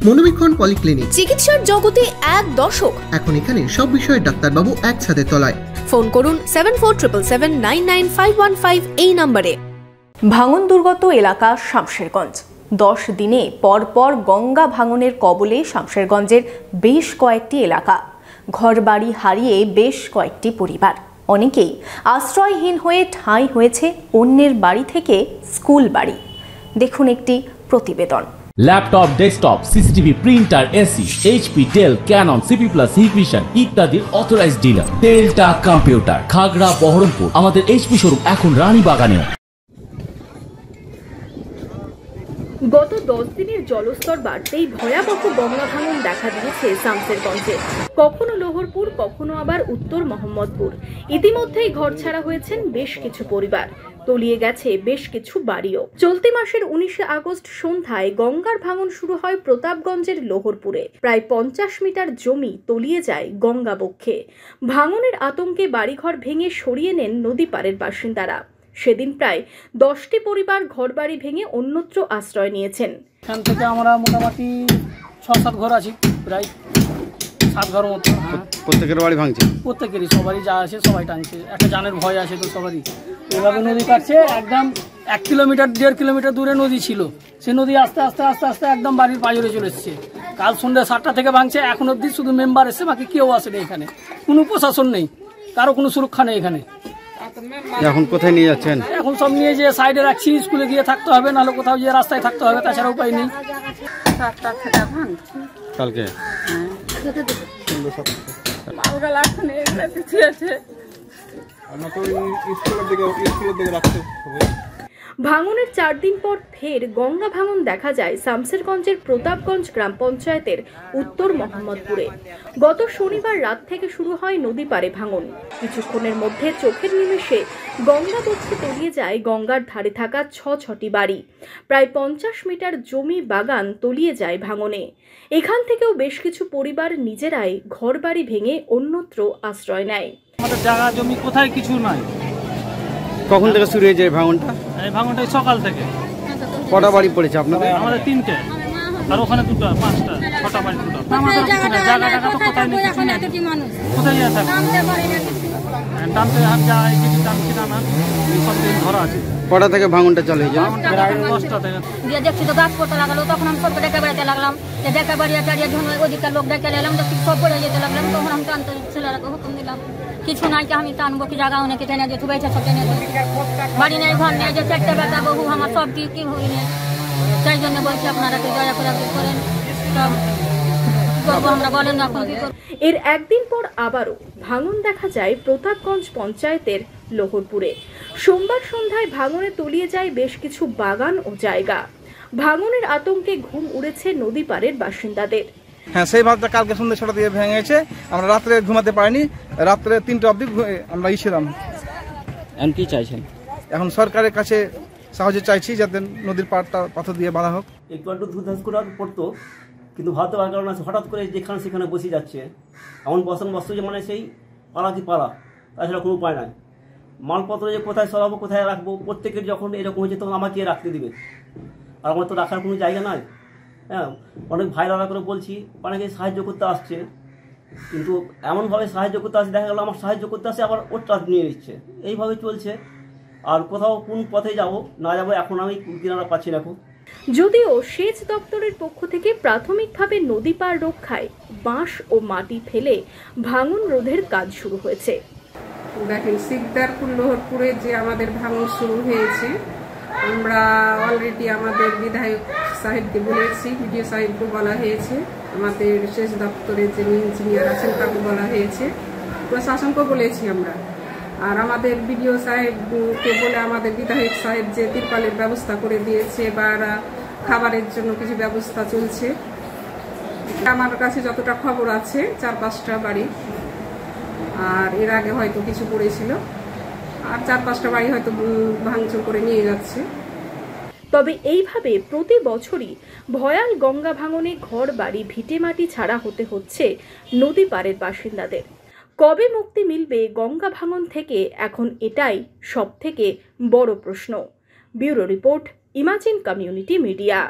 মনোবীক্ষণ polyclinic, চিকিৎসার জগতে এক দশক। এখন এখানে সব বিষয়ে ডাক্তারবাবু এক ছাদের তলায়। ফোন করুন 7477799515 এই নম্বরে। ভাঙন দুর্গত এলাকা শামশেরগঞ্জ। 10 দিনে পরপর গঙ্গা ভাঙনের কবলে শামশেরগঞ্জের বেশ কয়েকটি এলাকা। ঘরবাড়ি হারিয়ে বেশ কয়েকটি পরিবার। অনেকেই আশ্রয়হীন হয়ে ঠাঁই হয়েছে অন্যের বাড়ি থেকে স্কুল বাড়ি। দেখুন একটি প্রতিবেদন। Laptop, desktop, CCTV, printer, AC, HP, Dell, Canon, CP plus, Hikvision ইত্যাদির authorised dealer Telta computer, Khagra, Baharampur. আমাদের এইচপি শোরুম এখন রানীবাগানেও। গত 10 দিনের জলস্তর বাড়তেই ভয়াবহ গঙ্গা ভাঙন দেখা দিয়েছে শামশেরগঞ্জে। কখনো লোহরপুর, কখনো আবার উত্তর মোহাম্মদপুর। ইতিমধ্যেই ঘরছাড়া হয়েছেন বেশ কিছু পরিবার, তলিয়ে গেছে বেশ কিছু বাড়িও। চলতি মাসের 19 আগস্ট সন্ধ্যায় গঙ্গার ভাঙন শুরু হয় প্রতাপগঞ্জের লোহরপুরে। প্রায় 50 মিটার জমি তলিয়ে যায় গঙ্গা বক্ষে। ভাঙনের আতঙ্কে বাড়িঘর ভেঙে সরিয়ে নেন নদী পাড়ের বাসিন্দারা। সেদিন প্রায় 10টি পরিবার ঘরবাড়ি ভেঙে অন্যত্র আশ্রয় নিয়েছেন। এখান থেকে আমরা মোটামুটি 6-7 ঘর আছি, প্রায় 7 ঘর মতো। প্রত্যেকের বাড়ি ভাঙছে, প্রত্যেকেরই, সবারই যা আছে সবাই টানছে। একটা জানের ভয় আছে তো সবারই। এভাবে নদী কাটছে, একদম 1 কিলোমিটার 1.5 কিলোমিটার দূরে নদী ছিল, সে নদী আস্তে আস্তে আস্তে আস্তে একদম বাড়ির পাজরে চলে এসছে। কাল সন্ধ্যা 7টা থেকে ভাঙছে, এখন অব্দি শুধু মেম্বার এসছে, বাকি কেউ আসেনি। এখানে কোনো প্রশাসন নেই, কারো কোনো সুরক্ষা নেই এখানে। এখন কোথায় নিয়ে যাচ্ছেন? এখন সব নিয়ে যে সাইডে রাখছি, স্কুলে গিয়ে থাকতে হবে, নাহলে কোথাও গিয়ে রাস্তায় থাকতে হবে, তাছাড়া উপায় নেই। কালকে ভাঙনের 4 দিন পর ফের গঙ্গা ভাঙন দেখা যায় শামশেরগঞ্জের প্রতাপগঞ্জ গ্রাম পঞ্চায়েতের উত্তর মোহাম্মদপুরে। গত শনিবার রাত থেকে শুরু হয় নদী পাড়ে ভাঙন। কিছুক্ষণের মধ্যে চোখের নিমেষে গঙ্গা বক্ষে তলিয়ে যায় গঙ্গার ধারে থাকা 6টি বাড়ি। প্রায় 50 মিটার জমি বাগান তলিয়ে যায় ভাঙনে। এখান থেকেও বেশ কিছু পরিবার নিজেরাই ঘরবাড়ি ভেঙে অন্যত্র আশ্রয় নেয়। আমাদের জায়গা জমি কোথায় কিছু নাই। কখন থেকে শুরু হয়েছে এই ভাঙনটা? এই ভাঙনটা সকাল থেকে। কটা বাড়ি পড়েছে আপনাদের? আমাদের 3টে, আর ওখানে 2টা, 5টা, 6টা বাড়ি। আমাদের জায়গাটা তো কোথায় নেই, কিছু নেই। কোথায় যায় থাকে টানতে হাত যায়, কিছু টানছি না, সব দিন ধরা আছে। কটা থেকে ভাঙনটা চালু হয়েছে? 10টা থেকে। দেখছি তো গাছ পড়তে লাগলো, তখন আমি সব ডেকে বেড়াতে লাগলাম। ডেকে বাড়িয়ে টাড়িয়ে যখন ওদিককার লোক ডেকে এলাম, দেখছি সব পড়ে যেতে লাগলাম। তখন আমি টানতে ছেলেরাকে হুকুম দিলাম, কিছু নাই কি আমি টানবো কি, জায়গা অনেকে টেনে দিয়ে থুবাইছে, সব টেনে দিয়ে বাড়ি নেই, ঘর নেই, যে 4টে বেটা বহু আমার সব কি হইনি। তাই জন্য বলছি আপনারা কি দয়া করে করেন, সব আমরা বলেন এখন কি করব। এর একদিন পর আবারও ভাঙন দেখা যায় প্রতাপগঞ্জ পঞ্চায়েতের লোহরপুরে। সোমবার সন্ধ্যায় ভাঙনে তলিয়ে যায় বেশ কিছু বাগান ও জায়গা। ভাঙনের আতঙ্কে ঘুম উড়েছে নদী পাড়ের বাসিন্দাদের। হ্যাঁ, সেই ভাগটা কালকে সন্ধ্যা 6টা দিয়ে ভেঙেছে। আমরা রাত্রে ঘুমাতে পারিনি, রাত্রে 3টা অবধি আমরা ছিলাম। এখন কি চাইছেন? এখন সরকারের কাছে সাহায্য চাইছি, যাতে নদীর পাড়টা পাথর দিয়ে বাঁধা হোক। একটু একটু ধুধাস করে পড়তো, কিন্তু ভাবতে পারার কারণ আছে, হঠাৎ করে যেখানে সেখানে বসে যাচ্ছে। এমন বসন বস্তু যে মানে সেই পালা কি পালা, তাছাড়া কোনো উপায় নাই। মালপত্র যে কোথায় সরাবো, কোথায় রাখবো, প্রত্যেকের যখন এরকম হয়েছে তখন আমাকে রাখতে দিবে, আর আমার তো রাখার কোনো জায়গা নাই। হ্যাঁ, অনেক ভাইরালা করে বলছি, অনেকে সাহায্য করতে আসছে, কিন্তু এমনভাবে সাহায্য করতে আসছে, দেখা গেল আমার সাহায্য করতে আসে আবার ওর ট্রাস্ট নিয়ে নিচ্ছে। এইভাবে চলছে, আর কোথাও কোন পথে যাব না যাবো এখন আমি কিনারা পাচ্ছি না। যদিও সেচ দপ্তরের পক্ষ থেকে প্রাথমিকভাবে নদী পার রক্ষায় বাঁশ ও মাটি ফেলে ভাঙন রোধের কাজ শুরু হয়েছে। দেখেন, সিকদারপুর লোহরপুরে যে আমাদের ভাঙন শুরু হয়েছে, আমরা অলরেডি আমাদের বিধায়ক সাহেবকে বলেছি, বিডিও সাহেবকে বলা হয়েছে, আমাদের সেচ দপ্তরের যে ইঞ্জিনিয়ার আছেন তাকে বলা হয়েছে, প্রশাসনকে বলেছি আমরা। আর আমাদের বিডিও সাহেবকে বলে আমাদের বিধায়ক সাহেব যে তিরপালের ব্যবস্থা করে দিয়েছে, বা খাবারের জন্য কিছু ব্যবস্থা চলছে। আমার কাছে যতটা খবর আছে 4-5টা বাড়ি, আর এর আগে হয়তো কিছু পড়েছিল, আর 4-5টা বাড়ি হয়তো ভাঙচুর করে নিয়ে যাচ্ছে। তবে এইভাবে প্রতি বছরই ভয়াল গঙ্গা ভাঙনে ঘর বাড়ি ভিটেমাটি ছাড়া হতে হচ্ছে নদী পাড়ের বাসিন্দাদের। কবে মুক্তি মিলবে গঙ্গা ভাঙন থেকে, এখন এটাই সবথেকে বড় প্রশ্ন। Bureau report, imagine community media.